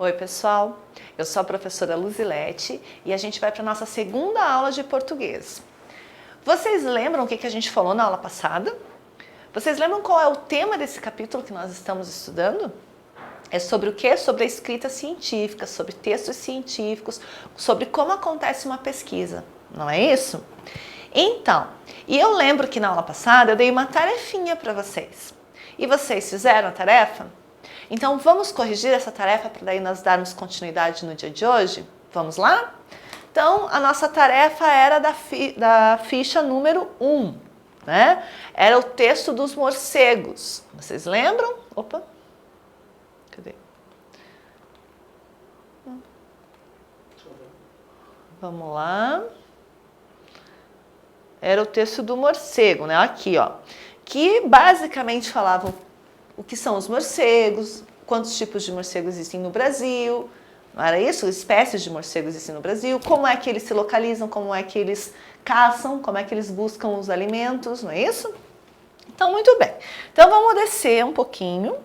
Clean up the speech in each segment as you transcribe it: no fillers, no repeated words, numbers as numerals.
Oi pessoal, eu sou a professora Luzilete e a gente vai para a nossa segunda aula de português. Vocês lembram o que a gente falou na aula passada? Vocês lembram qual é o tema desse capítulo que nós estamos estudando? É sobre o quê? Sobre a escrita científica, sobre textos científicos, sobre como acontece uma pesquisa, não é isso? Então, e eu lembro que na aula passada eu dei uma tarefinha para vocês. E vocês fizeram a tarefa? Então vamos corrigir essa tarefa para daí nós darmos continuidade no dia de hoje? Vamos lá? Então a nossa tarefa era da ficha número 1, né? Era o texto dos morcegos. Vocês lembram? Opa! Cadê? Vamos lá. Era o texto do morcego, né? Aqui, ó. Que basicamente falava o que são os morcegos, quantos tipos de morcegos existem no Brasil, não era isso? Espécies de morcegos existem no Brasil, como é que eles se localizam, como é que eles caçam, como é que eles buscam os alimentos, não é isso? Então, muito bem. Então, vamos descer um pouquinho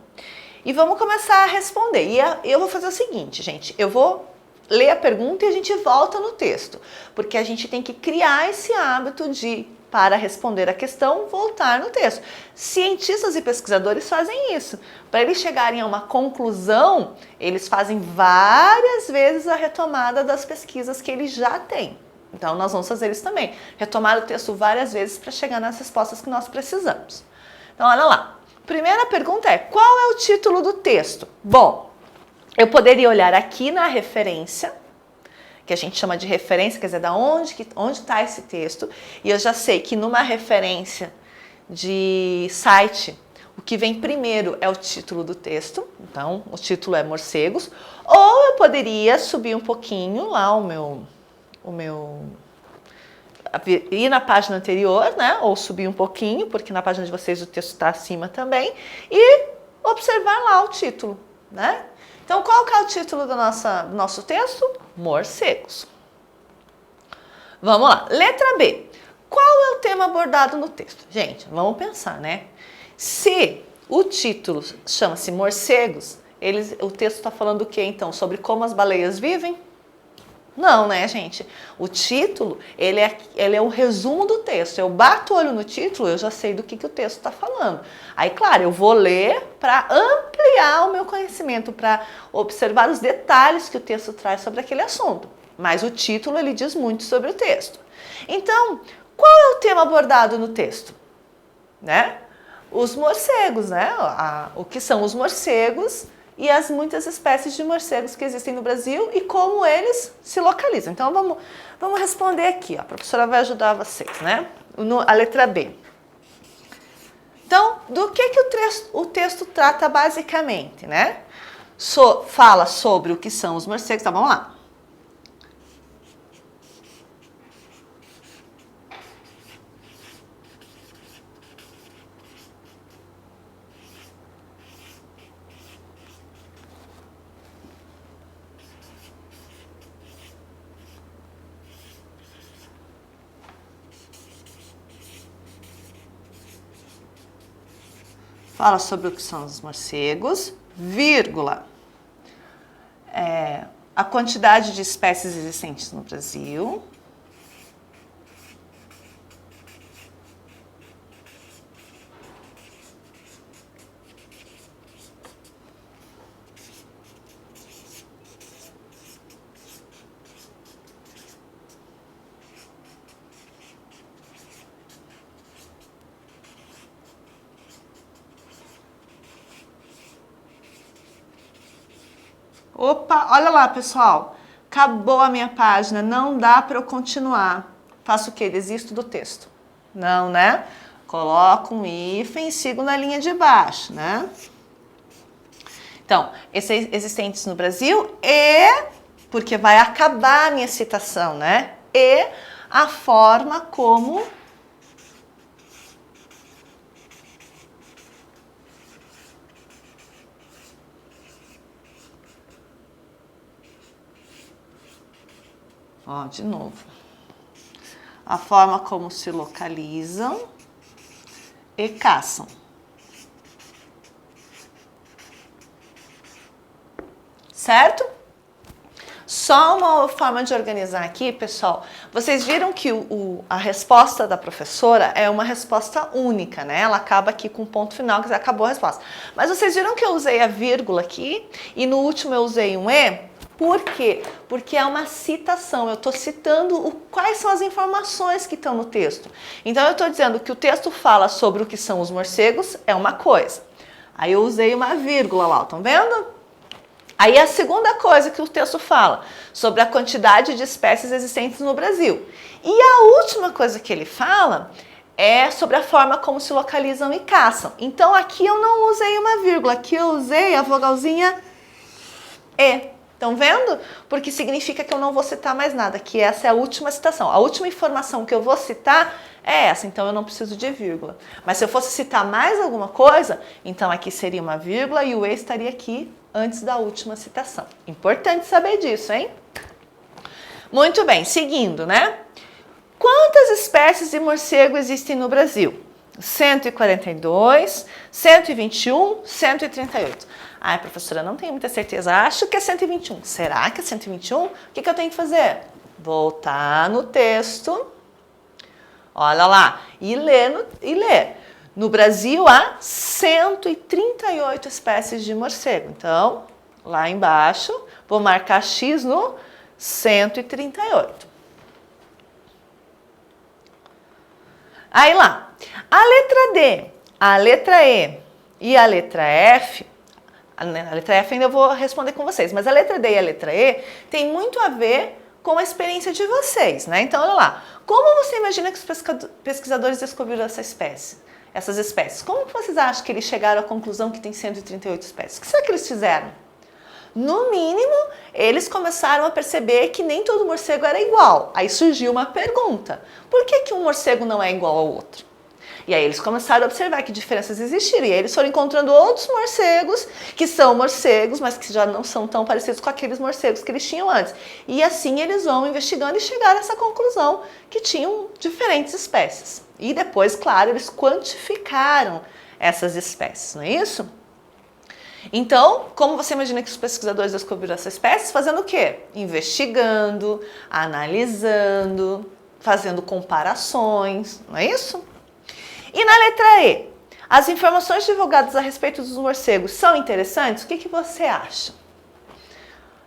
e vamos começar a responder. E eu vou fazer o seguinte, gente, eu vou ler a pergunta e a gente volta no texto, porque a gente tem que criar esse hábito de, para responder a questão, voltar no texto. Cientistas e pesquisadores fazem isso. Para eles chegarem a uma conclusão, eles fazem várias vezes a retomada das pesquisas que eles já têm. Então, nós vamos fazer isso também. Retomar o texto várias vezes para chegar nas respostas que nós precisamos. Então, olha lá. Primeira pergunta é, qual é o título do texto? Bom, eu poderia olhar aqui na referência, que a gente chama de referência, quer dizer, da onde está esse texto, e eu já sei que numa referência de site, o que vem primeiro é o título do texto, então o título é morcegos, ou eu poderia subir um pouquinho lá ir na página anterior, né, ou subir um pouquinho, porque na página de vocês o texto está acima também, e observar lá o título, né? Então, qual que é o título do nosso texto? Morcegos. Vamos lá. Letra B. Qual é o tema abordado no texto? Gente, vamos pensar, né? Se o título chama-se Morcegos, o texto está falando o quê, então? Sobre como as baleias vivem? Não, né, gente? O título, ele é o resumo do texto. Eu bato o olho no título, eu já sei do que o texto está falando. Aí, claro, eu vou ler para ampliar o meu conhecimento, para observar os detalhes que o texto traz sobre aquele assunto. Mas o título, ele diz muito sobre o texto. Então, qual é o tema abordado no texto? Né? Os morcegos, né? O que são os morcegos e as muitas espécies de morcegos que existem no Brasil e como eles se localizam. Então, vamos responder aqui. Ó. A professora vai ajudar vocês, né? A letra B. Então, do que o texto trata basicamente, né? Fala sobre o que são os morcegos. Tá, vamos lá. Fala sobre o que são os morcegos, vírgula, a quantidade de espécies existentes no Brasil. Opa, olha lá, pessoal. Acabou a minha página, não dá para eu continuar. Faço o quê? Desisto do texto. Não, né? Coloco um hífen e sigo na linha de baixo, né? Então, existentes no Brasil porque vai acabar a minha citação, né? E a forma como ó, de novo. A forma como se localizam e caçam. certo? Só uma forma de organizar aqui, pessoal. Vocês viram que a resposta da professora é uma resposta única, né? Ela acaba aqui com um ponto final, quer dizer, acabou a resposta. Mas vocês viram que eu usei a vírgula aqui e no último eu usei um E? Por quê? Porque é uma citação, eu estou citando quais são as informações que estão no texto. Então eu estou dizendo que o texto fala sobre o que são os morcegos, é uma coisa. Aí eu usei uma vírgula lá, estão vendo? Aí a segunda coisa que o texto fala, sobre a quantidade de espécies existentes no Brasil. E a última coisa que ele fala é sobre a forma como se localizam e caçam. Então aqui eu não usei uma vírgula, aqui eu usei a vogalzinha E. Estão vendo? Porque significa que eu não vou citar mais nada, que essa é a última citação. A última informação que eu vou citar é essa, então eu não preciso de vírgula. Mas se eu fosse citar mais alguma coisa, então aqui seria uma vírgula e o E estaria aqui antes da última citação. Importante saber disso, hein? Muito bem, seguindo, né? Quantas espécies de morcego existem no Brasil? 142, 121, 138. Ai, professora, não tenho muita certeza. Acho que é 121. Será que é 121? O que eu tenho que fazer? Voltar no texto. Olha lá. E ler. No Brasil há 138 espécies de morcego. Então, lá embaixo, vou marcar X no 138. Aí lá, a letra D, a letra E e a letra F, a letra F ainda eu vou responder com vocês, mas a letra D e a letra E tem muito a ver com a experiência de vocês, né? Então, olha lá, como você imagina que os pesquisadores descobriram essas espécies? Como vocês acham que eles chegaram à conclusão que tem 138 espécies? O que será que eles fizeram? No mínimo, eles começaram a perceber que nem todo morcego era igual. Aí surgiu uma pergunta: por que um morcego não é igual ao outro? E aí eles começaram a observar que diferenças existiram. E aí eles foram encontrando outros morcegos, que são morcegos, mas que já não são tão parecidos com aqueles morcegos que eles tinham antes. E assim eles vão investigando e chegaram a essa conclusão, que tinham diferentes espécies. E depois, claro, eles quantificaram essas espécies, não é isso? Então, como você imagina que os pesquisadores descobriram essas espécies? Fazendo o quê? Investigando, analisando, fazendo comparações, não é isso? E na letra E, as informações divulgadas a respeito dos morcegos são interessantes? O que você acha?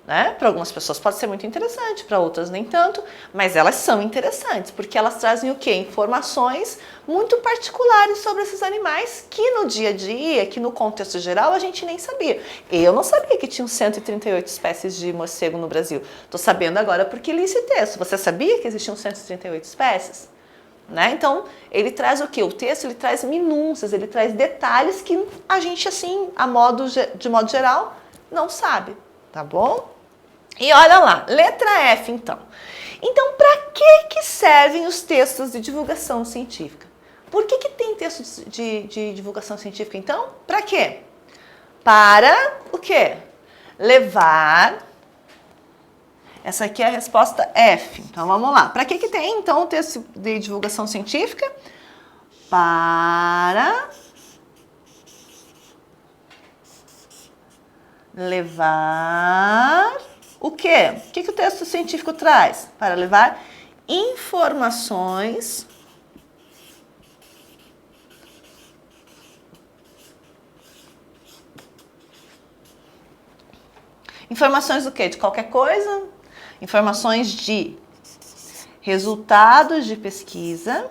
Né? Para algumas pessoas pode ser muito interessante, para outras nem tanto, mas elas são interessantes, porque elas trazem o quê? Informações muito particulares sobre esses animais que no dia a dia, que no contexto geral, a gente nem sabia. Eu não sabia que tinham 138 espécies de morcego no Brasil. Estou sabendo agora porque li esse texto. Você sabia que existiam 138 espécies? Né? Então, ele traz o quê? O texto ele traz minúcias, ele traz detalhes que a gente, assim, de modo geral, não sabe, tá bom? E olha lá, letra F, então. Então, para que servem os textos de divulgação científica? Por que tem textos de divulgação científica, então? Para quê? Para o quê? Levar... Essa aqui é a resposta F. Então, vamos lá. Para que tem, então, o texto de divulgação científica? Para levar o quê? O que o texto científico traz? Para levar informações do quê? De qualquer coisa? Informações de resultados de pesquisa,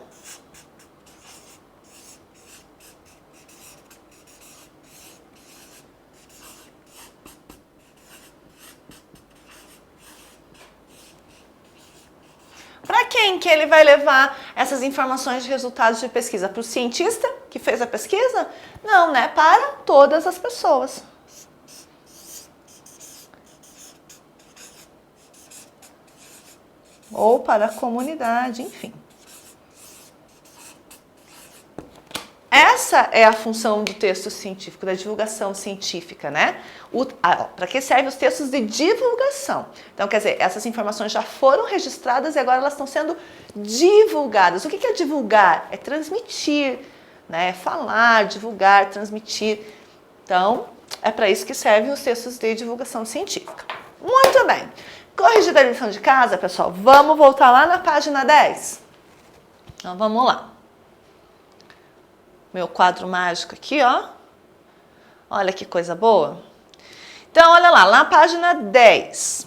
para quem que ele vai levar essas informações de resultados de pesquisa? Para o cientista que fez a pesquisa? Não, né? Para todas as pessoas. Ou para a comunidade, enfim. Essa é a função do texto científico, da divulgação científica, né? Para que servem os textos de divulgação? Então, quer dizer, essas informações já foram registradas e agora elas estão sendo divulgadas. O que é divulgar? É transmitir, né? É falar, divulgar, transmitir. Então, É para isso que servem os textos de divulgação científica. Muito bem. Corrigida a lição de casa, pessoal, vamos voltar lá na página 10. Então, vamos lá. Meu quadro mágico aqui, ó. Olha que coisa boa. Então, olha lá na página 10.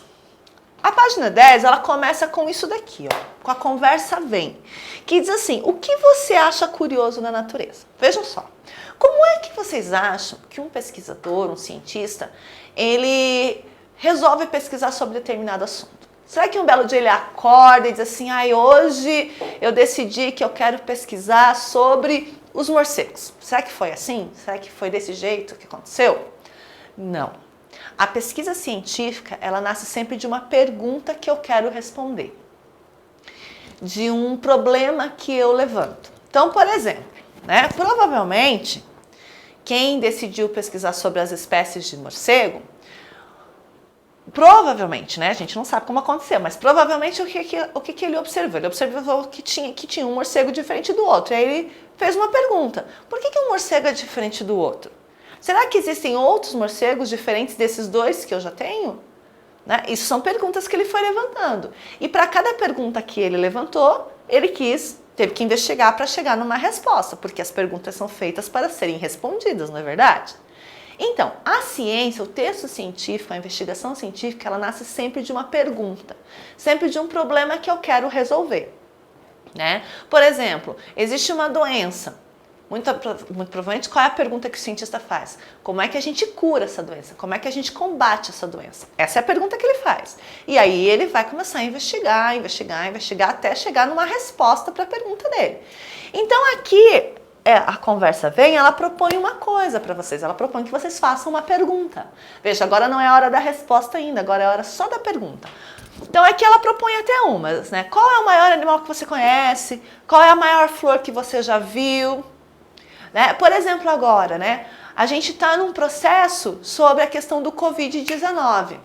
A página 10, ela começa com isso daqui, ó. Com a conversa vem. Que diz assim, o que você acha curioso na natureza? Vejam só. Como é que vocês acham que um pesquisador, um cientista, ele resolve pesquisar sobre determinado assunto? Será que um belo dia ele acorda e diz assim, hoje eu decidi que eu quero pesquisar sobre os morcegos? Será que foi assim? Será que foi desse jeito que aconteceu? Não. A pesquisa científica, ela nasce sempre de uma pergunta que eu quero responder, de um problema que eu levanto. Então, por exemplo, provavelmente, quem decidiu pesquisar sobre as espécies de morcego, provavelmente, a gente não sabe como aconteceu, mas provavelmente o que ele observou? Ele observou que tinha um morcego diferente do outro. E aí ele fez uma pergunta, por que um morcego é diferente do outro? Será que existem outros morcegos diferentes desses dois que eu já tenho? Isso são perguntas que ele foi levantando. E para cada pergunta que ele levantou, ele teve que investigar para chegar numa resposta, porque as perguntas são feitas para serem respondidas, não é verdade? Então, a ciência, o texto científico, a investigação científica, ela nasce sempre de uma pergunta, sempre de um problema que eu quero resolver. Por exemplo, existe uma doença. Muito provavelmente, qual é a pergunta que o cientista faz? Como é que a gente cura essa doença? Como é que a gente combate essa doença? Essa é a pergunta que ele faz. E aí ele vai começar a investigar, até chegar numa resposta para a pergunta dele. Então aqui, a conversa vem, ela propõe uma coisa para vocês. Ela propõe que vocês façam uma pergunta. Veja, agora não é a hora da resposta ainda, agora é a hora só da pergunta. Então aqui ela propõe até umas, Qual é o maior animal que você conhece? Qual é a maior flor que você já viu? Por exemplo, agora, a gente está num processo sobre a questão do Covid-19.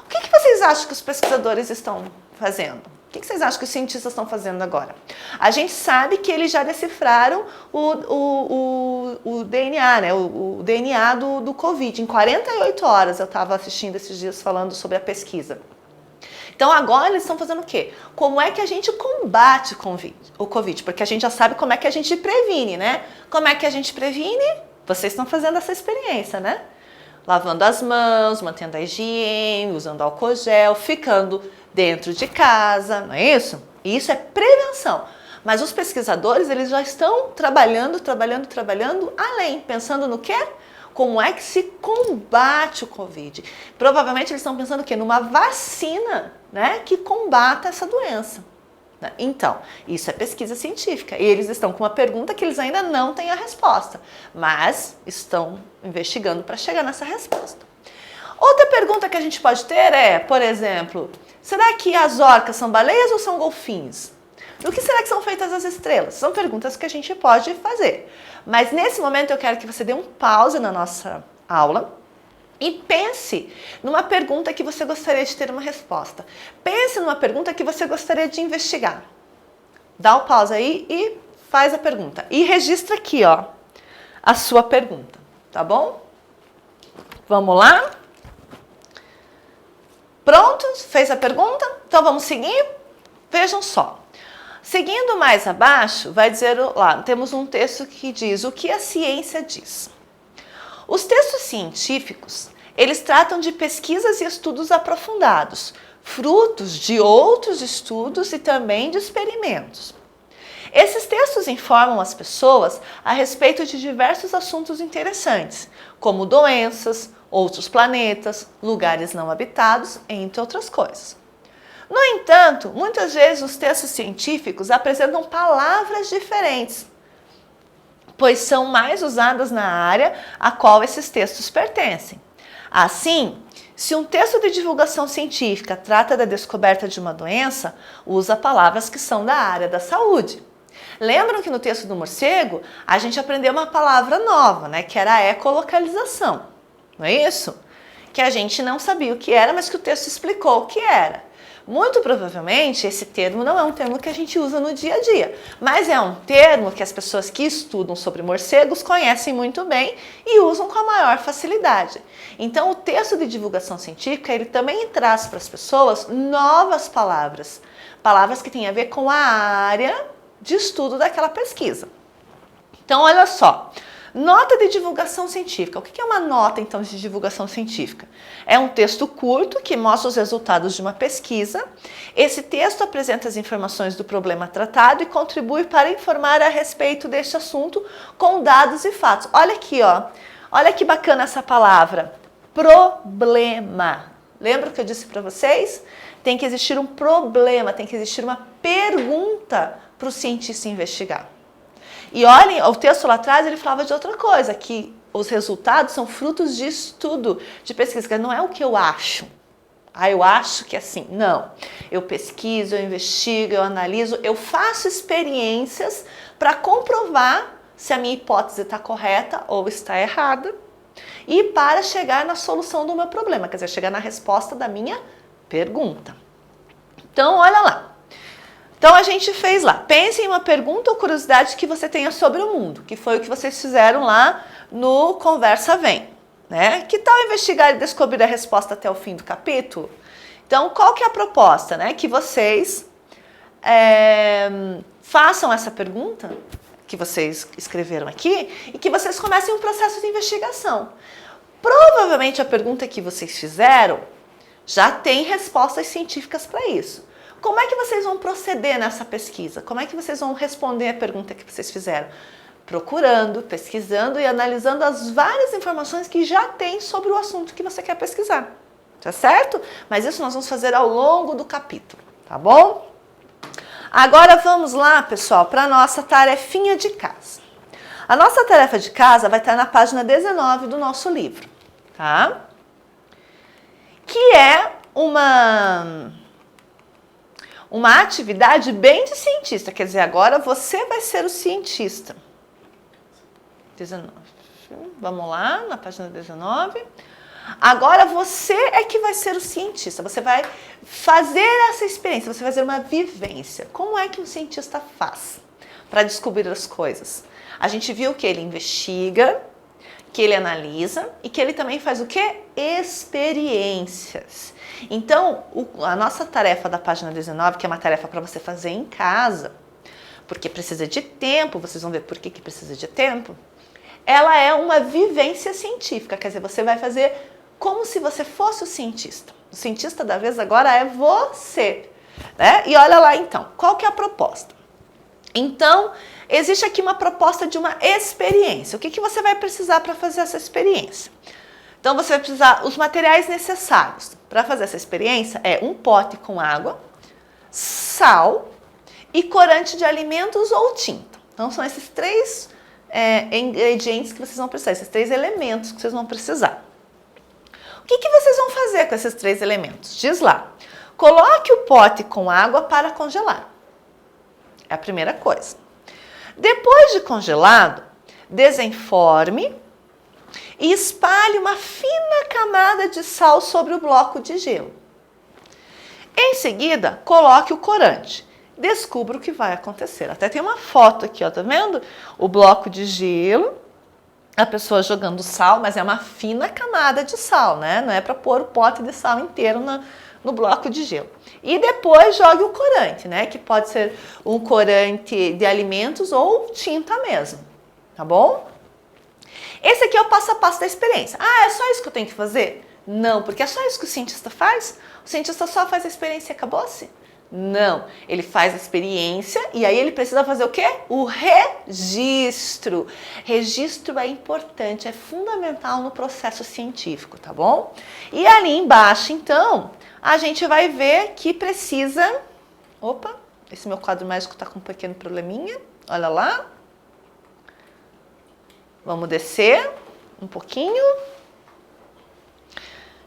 O que vocês acham que os pesquisadores estão fazendo? O que vocês acham que os cientistas estão fazendo agora? A gente sabe que eles já decifraram o DNA, o DNA do Covid. Em 48 horas, eu estava assistindo esses dias falando sobre a pesquisa. Então agora eles estão fazendo o quê? Como é que a gente combate o Covid? Porque a gente já sabe como é que a gente previne, Como é que a gente previne? Vocês estão fazendo essa experiência, Lavando as mãos, mantendo a higiene, usando álcool gel, ficando dentro de casa, não é isso? Isso é prevenção. Mas os pesquisadores, eles já estão trabalhando além, pensando no quê? Como é que se combate o Covid? Provavelmente eles estão pensando o quê? Numa vacina, que combata essa doença. Então, isso é pesquisa científica. E eles estão com uma pergunta que eles ainda não têm a resposta, mas estão investigando para chegar nessa resposta. Outra pergunta que a gente pode ter é, por exemplo, será que as orcas são baleias ou são golfinhos? Do que será que são feitas as estrelas? São perguntas que a gente pode fazer. Mas nesse momento eu quero que você dê um pause na nossa aula e pense numa pergunta que você gostaria de ter uma resposta. Pense numa pergunta que você gostaria de investigar. Dá o pause aí e faz a pergunta. E registra aqui, a sua pergunta, tá bom? Vamos lá? Prontos? Fez a pergunta? Então vamos seguir? Vejam só. Seguindo mais abaixo, vai dizer lá, temos um texto que diz o que a ciência diz. Os textos científicos, eles tratam de pesquisas e estudos aprofundados, frutos de outros estudos e também de experimentos. Esses textos informam as pessoas a respeito de diversos assuntos interessantes, como doenças, outros planetas, lugares não habitados, entre outras coisas. No entanto, muitas vezes os textos científicos apresentam palavras diferentes, pois são mais usadas na área a qual esses textos pertencem. Assim, se um texto de divulgação científica trata da descoberta de uma doença, usa palavras que são da área da saúde. Lembram que no texto do morcego, a gente aprendeu uma palavra nova, que era a ecolocalização, não é isso? Que a gente não sabia o que era, mas que o texto explicou o que era. Muito provavelmente esse termo não é um termo que a gente usa no dia a dia, mas é um termo que as pessoas que estudam sobre morcegos conhecem muito bem e usam com a maior facilidade. Então o texto de divulgação científica, ele também traz para as pessoas novas palavras, palavras que têm a ver com a área de estudo daquela pesquisa. Então olha só, nota de divulgação científica. O que é uma nota, então, de divulgação científica? É um texto curto que mostra os resultados de uma pesquisa. Esse texto apresenta as informações do problema tratado e contribui para informar a respeito deste assunto com dados e fatos. Olha aqui, ó. Olha que bacana essa palavra. Problema. Lembra que eu disse para vocês? Tem que existir um problema, tem que existir uma pergunta para o cientista investigar. E olhem, o texto lá atrás ele falava de outra coisa, que os resultados são frutos de estudo, de pesquisa. Não é o que eu acho. Ah, eu acho que é assim. Não. Eu pesquiso, eu investigo, eu analiso, eu faço experiências para comprovar se a minha hipótese está correta ou está errada e para chegar na solução do meu problema, quer dizer, chegar na resposta da minha pergunta. Então, olha lá. Então a gente fez lá, pense em uma pergunta ou curiosidade que você tenha sobre o mundo, que foi o que vocês fizeram lá no Conversa Vem, né? Que tal investigar e descobrir a resposta até o fim do capítulo? Então qual que é a proposta, né? Que vocês façam essa pergunta que vocês escreveram aqui e que vocês comecem um processo de investigação. Provavelmente a pergunta que vocês fizeram já tem respostas científicas para isso. Como é que vocês vão proceder nessa pesquisa? Como é que vocês vão responder a pergunta que vocês fizeram? Procurando, pesquisando e analisando as várias informações que já tem sobre o assunto que você quer pesquisar. Tá certo? Mas isso nós vamos fazer ao longo do capítulo, tá bom? Agora vamos lá, pessoal, para a nossa tarefinha de casa. A nossa tarefa de casa vai estar na página 19 do nosso livro, tá? Que é uma atividade bem de cientista, quer dizer, agora você vai ser o cientista. 19. Vamos lá, na página 19. Agora você é que vai ser o cientista, você vai fazer essa experiência, você vai fazer uma vivência. Como é que um cientista faz para descobrir as coisas? A gente viu que ele investiga, que ele analisa e que ele também faz o quê? Experiências. Então, a nossa tarefa da página 19, que é uma tarefa para você fazer em casa, porque precisa de tempo, vocês vão ver por que precisa de tempo, ela é uma vivência científica, quer dizer, você vai fazer como se você fosse o cientista. O cientista da vez agora é você, né? E olha lá então, qual que é a proposta? Então, existe aqui uma proposta de uma experiência. O que você vai precisar para fazer essa experiência? Então, você vai precisar, os materiais necessários para fazer essa experiência é um pote com água, sal e corante de alimentos ou tinta. Então, são esses três ingredientes que vocês vão precisar, esses três elementos que vocês vão precisar. O que vocês vão fazer com esses três elementos? Diz lá, coloque o pote com água para congelar. É a primeira coisa. Depois de congelado, desenforme e espalhe uma fina camada de sal sobre o bloco de gelo. Em seguida, coloque o corante. Descubra o que vai acontecer. Até tem uma foto aqui, ó, tá vendo? O bloco de gelo, a pessoa jogando sal, mas é uma fina camada de sal, né? Não é para pôr o pote de sal inteiro no bloco de gelo. E depois jogue o corante, né? Que pode ser um corante de alimentos ou tinta mesmo, tá bom? Esse aqui é o passo a passo da experiência. Ah, é só isso que eu tenho que fazer? Não, porque é só isso que o cientista faz? O cientista só faz a experiência e acabou-se? Não, ele faz a experiência e aí ele precisa fazer o quê? O registro. Registro é importante, é fundamental no processo científico, tá bom? E ali embaixo, então, a gente vai ver que precisa... Opa, esse meu quadro mágico está com um pequeno probleminha, olha lá. Vamos descer um pouquinho.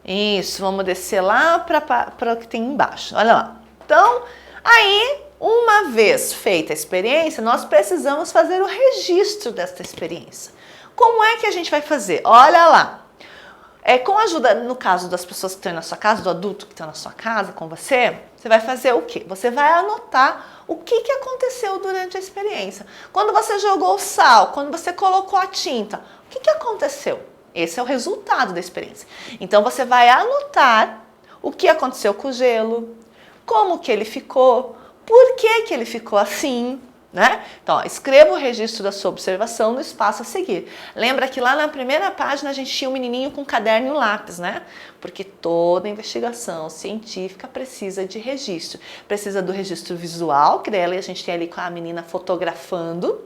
Isso, vamos descer lá para o que tem embaixo, olha lá. Então, aí, uma vez feita a experiência, nós precisamos fazer o registro desta experiência. Como é que a gente vai fazer? Olha lá. Com a ajuda, no caso das pessoas que estão na sua casa, do adulto que está na sua casa com você, você vai fazer o quê? Você vai anotar o que aconteceu durante a experiência. Quando você jogou o sal, quando você colocou a tinta, o que aconteceu? Esse é o resultado da experiência. Então você vai anotar o que aconteceu com o gelo, como que ele ficou, por que ele ficou assim, né? Então, ó, escreva o registro da sua observação no espaço a seguir. Lembra que lá na primeira página a gente tinha um menininho com caderno e lápis, né? Porque toda investigação científica precisa de registro. Precisa do registro visual, que daí a gente tem ali com a menina fotografando,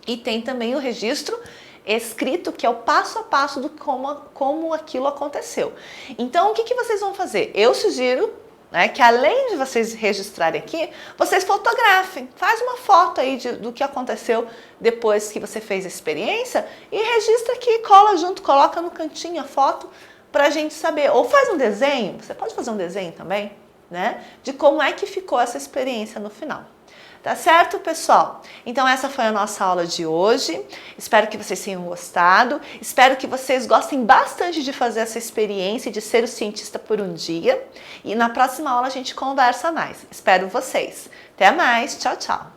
e tem também o registro escrito, que é o passo a passo do como aquilo aconteceu. Então, o que vocês vão fazer? Eu sugiro, né, que além de vocês registrarem aqui, vocês fotografem. Faz uma foto aí do que aconteceu depois que você fez a experiência e registra aqui, cola junto, coloca no cantinho a foto para a gente saber. Ou faz um desenho, você pode fazer um desenho também, né, de como é que ficou essa experiência no final. Tá certo, pessoal? Então essa foi a nossa aula de hoje. Espero que vocês tenham gostado. Espero que vocês gostem bastante de fazer essa experiência de ser o cientista por um dia. E na próxima aula a gente conversa mais. Espero vocês. Até mais. Tchau, tchau.